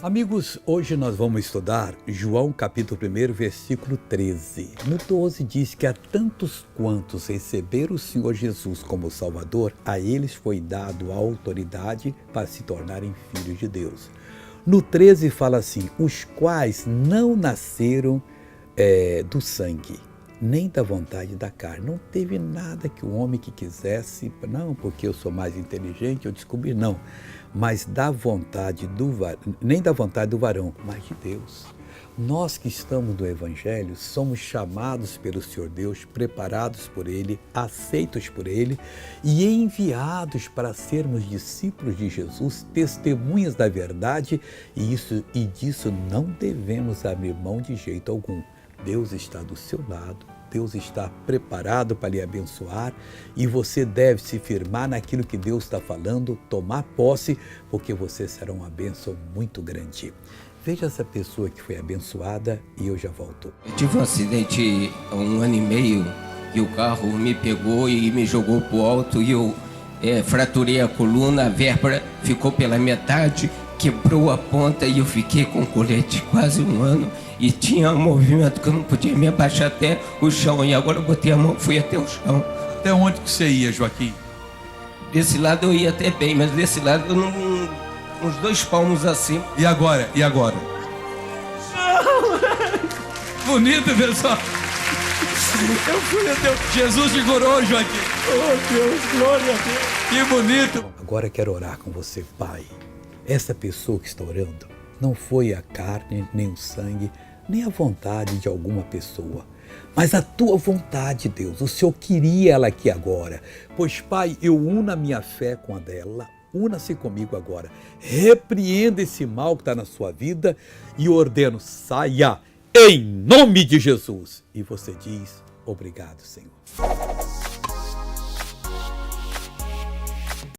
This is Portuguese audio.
Amigos, hoje nós vamos estudar João capítulo 1, versículo 13. No 12 diz que a tantos quantos receberam o Senhor Jesus como Salvador, a eles foi dado a autoridade para se tornarem filhos de Deus. No 13 fala assim, os quais não nasceram do sangue, nem da vontade da carne. Não teve nada que o homem que quisesse, não, porque eu sou mais inteligente, eu descobri, não. Mas da vontade nem da vontade do varão, mas de Deus. Nós que estamos no Evangelho, somos chamados pelo Senhor Deus, preparados por Ele, aceitos por Ele e enviados para sermos discípulos de Jesus, testemunhas da verdade, e disso não devemos abrir mão de jeito algum. Deus está do seu lado, Deus está preparado para lhe abençoar e você deve se firmar naquilo que Deus está falando, tomar posse, porque você será uma bênção muito grande. Veja essa pessoa que foi abençoada e eu já volto. Eu tive um acidente há 1 ano e meio e o carro me pegou e me jogou para o alto e eu fraturei a coluna, a vértebra ficou pela metade, quebrou a ponta e eu fiquei com colete quase 1 ano e tinha um movimento que eu não podia me abaixar até o chão e agora eu botei a mão e fui até o chão. Até onde que você ia, Joaquim? Desse lado eu ia até bem, mas desse lado eu não, uns 2 palmos acima. E agora? E agora? Bonito, pessoal. Eu fui até Jesus te curou, Joaquim. Oh, Deus, glória a Deus. Que bonito. Agora eu quero orar com você, Pai. Essa pessoa que está orando não foi a carne, nem o sangue, nem a vontade de alguma pessoa, mas a tua vontade, Deus. O Senhor queria ela aqui agora. Pois, Pai, eu uno a minha fé com a dela. Una-se comigo agora. Repreenda esse mal que está na sua vida e ordeno, saia em nome de Jesus. E você diz, obrigado, Senhor.